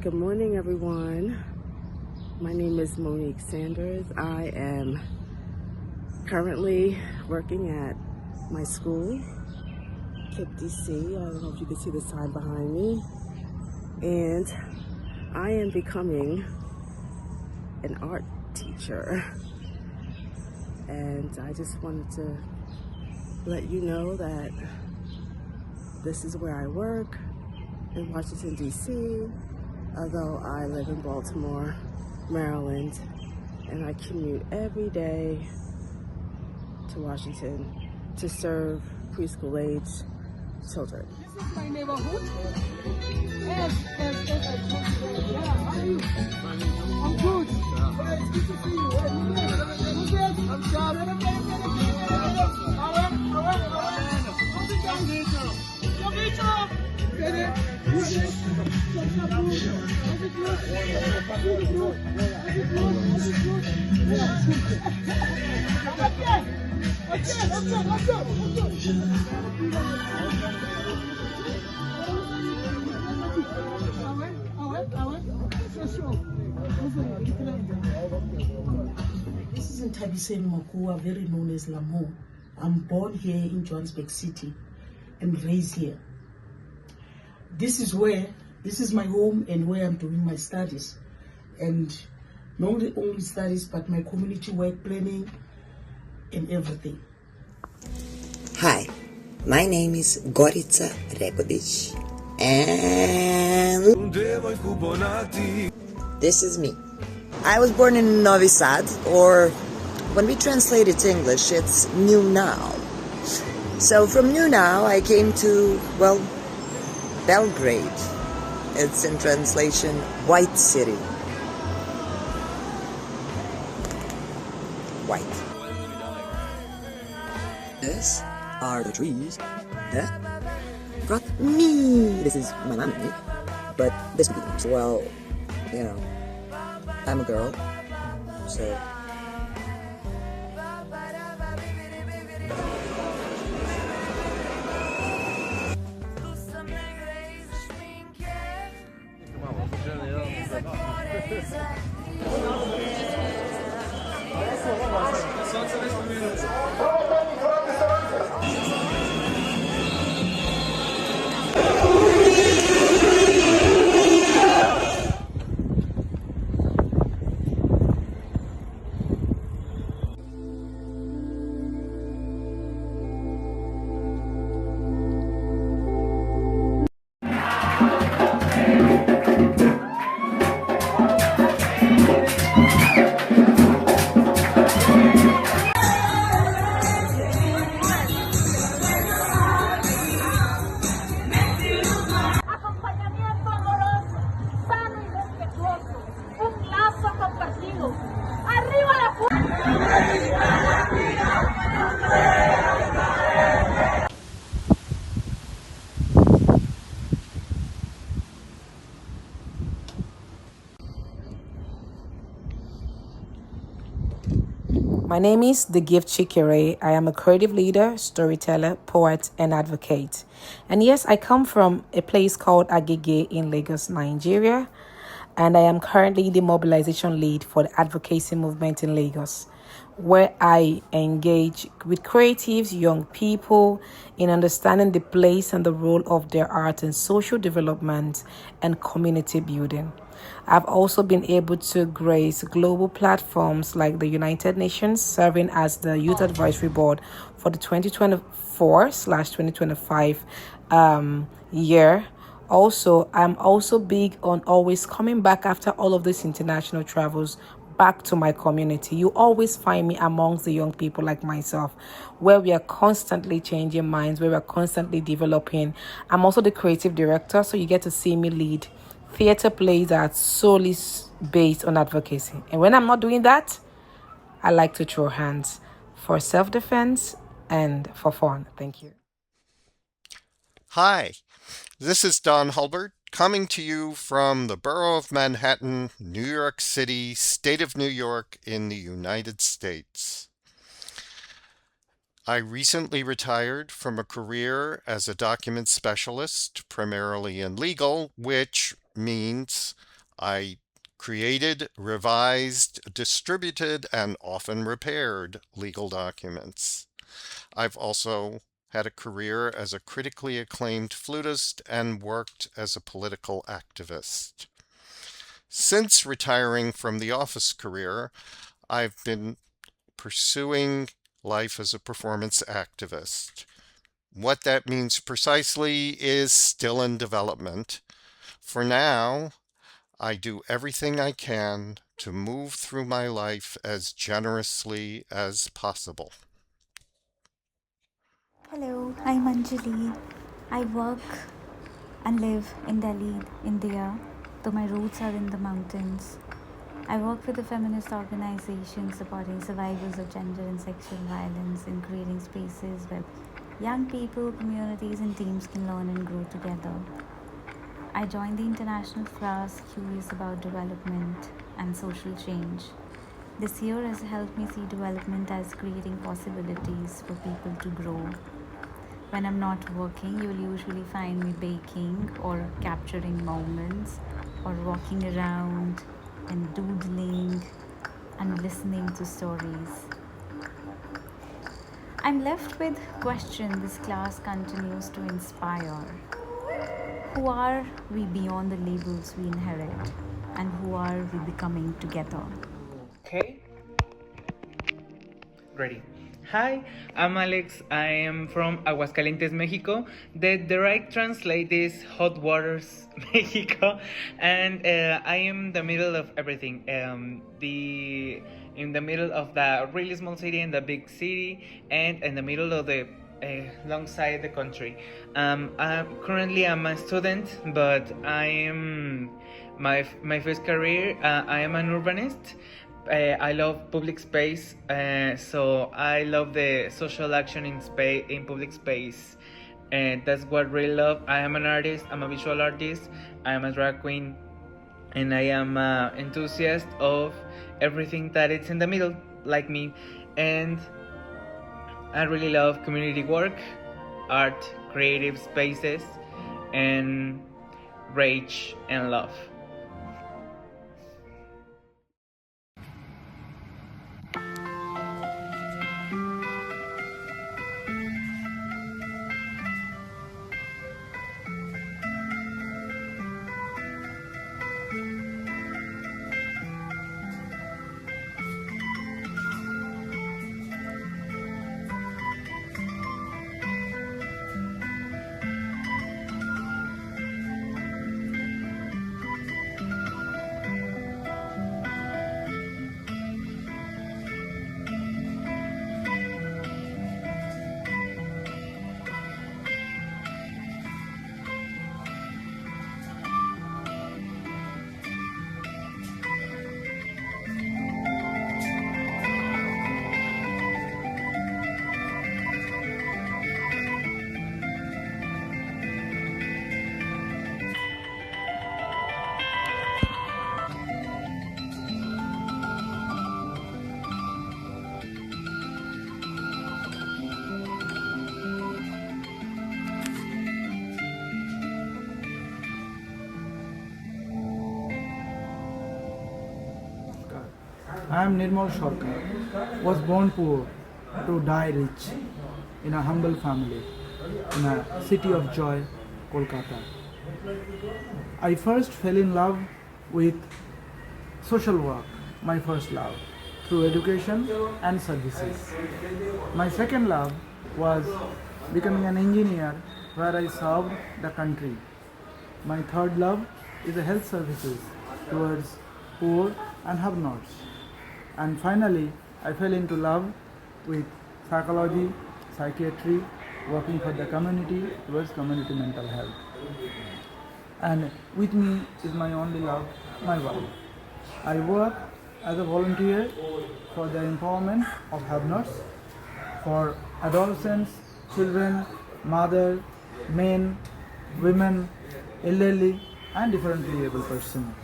Good morning, everyone. My name is Monique Sanders. I am currently working at my school, KIP DC. I don't know if you can see the sign behind me. And I am becoming an art teacher. And I just wanted to let you know that this is where I work in Washington, DC, although I live in Baltimore, Maryland, and I commute every day to Washington to serve preschool age children. This is my neighborhood. Yes, yeah, how are you? I'm good. Well, it's good to see you. Who's this? I'm John. This is Ntabiseni Makua, very known as Lamo. I'm born here in Johannesburg City and raised here. This is my home and where I'm doing my studies. And not only studies, but my community work planning and everything. Hi, my name is Gorica Rekodic, and this is me. I was born in Novi Sad, or when we translate it to English, it's New Now. So from New Now, I came to, well, Belgrade. It's in translation, White City. White. These are the trees that brought me. This is my mommy, but this means, well, you know, I'm a girl, so. My name is The Gift Chikere. I am a creative leader, storyteller, poet, and advocate. And yes, I come from a place called Agege in Lagos, Nigeria. And I am currently the mobilization lead for the advocacy movement in Lagos, where I engage with creatives, young people, in understanding the place and the role of their art in social development and community building. I've also been able to grace global platforms like the United Nations, serving as the Youth Advisory Board for the 2024/2025 year. Also, I'm also big on always coming back after all of these international travels back to my community. You always find me amongst the young people like myself, where we are constantly changing minds, where we're constantly developing. I'm also the creative director, so you get to see me lead theater plays that are solely based on advocacy. And when I'm not doing that, I like to throw hands for self-defense and for fun. Thank you. Hi, this is Don Hulbert coming to you from the borough of Manhattan, New York City, state of New York in the United States. I recently retired from a career as a document specialist, primarily in legal, which means I created, revised, distributed, and often repaired legal documents. I've also had a career as a critically acclaimed flutist and worked as a political activist. Since retiring from the office career, I've been pursuing life as a performance activist. What that means precisely is still in development. For now, I do everything I can to move through my life as generously as possible. Hello, I'm Anjali. I work and live in Delhi, India, though my roots are in the mountains. I work with a feminist organization supporting survivors of gender and sexual violence and creating spaces where young people, communities, and teams can learn and grow together. I joined the international class curious about development and social change. This year has helped me see development as creating possibilities for people to grow. When I'm not working, you will usually find me baking or capturing moments or walking around and doodling and listening to stories. I'm left with question this class continues to inspire. Who are we beyond the labels we inherit? And who are we becoming together? Okay, ready. Hi, I'm Alex. I am from Aguascalientes, Mexico. The direct translate is hot waters, Mexico, and I am the middle of everything. The in the middle of the really small city and the big city, and in the middle of the alongside the country. Currently, I'm a student, but I am my first career. I am an urbanist. I love public space, so I love the social action in space in public space, and that's what I really love. I am an artist. I'm a visual artist. I am a drag queen, and I am an enthusiast of everything that it's in the middle, like me, and I really love community work, art, creative spaces, and rage and love. I am Nirmal Sarkar. Was born poor to die rich in a humble family in a city of joy, Kolkata. I first fell in love with social work, my first love, through education and services. My second love was becoming an engineer where I served the country. My third love is the health services towards poor and have-nots. And finally, I fell into love with psychology, psychiatry, working for the community towards community mental health. And with me is my only love, my wife. I work as a volunteer for the empowerment of have-nots, for adolescents, children, mother, men, women, elderly, and differently able persons.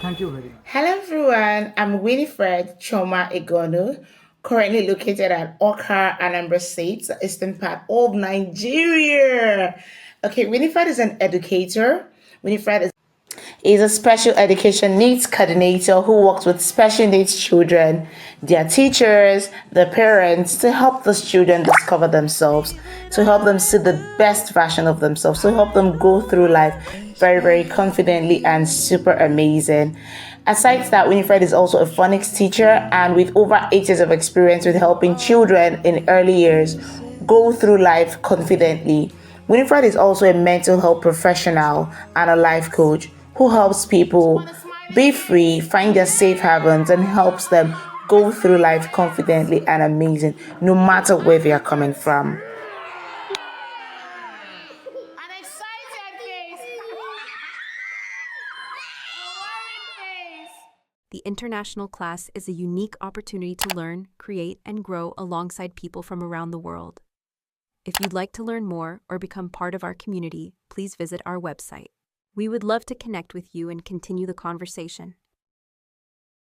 Thank you very much. Hello everyone, I'm Winifred Choma Egonu, currently located at Oka, Anambra State, the eastern part of Nigeria. Okay, Winifred is an educator. Winifred is is a special education needs coordinator who works with special needs children, their teachers, their parents to help those children discover themselves, to help them see the best version of themselves, to help them go through life very, very confidently and super amazing. Aside that, Winifred is also a phonics teacher and with over 8 years of experience with helping children in early years go through life confidently. Winifred is also a mental health professional and a life coach who helps people be free, find their safe havens, and helps them go through life confidently and amazing, no matter where they are coming from. The international class is a unique opportunity to learn, create, and grow alongside people from around the world. If you'd like to learn more or become part of our community, please visit our website. We would love to connect with you and continue the conversation.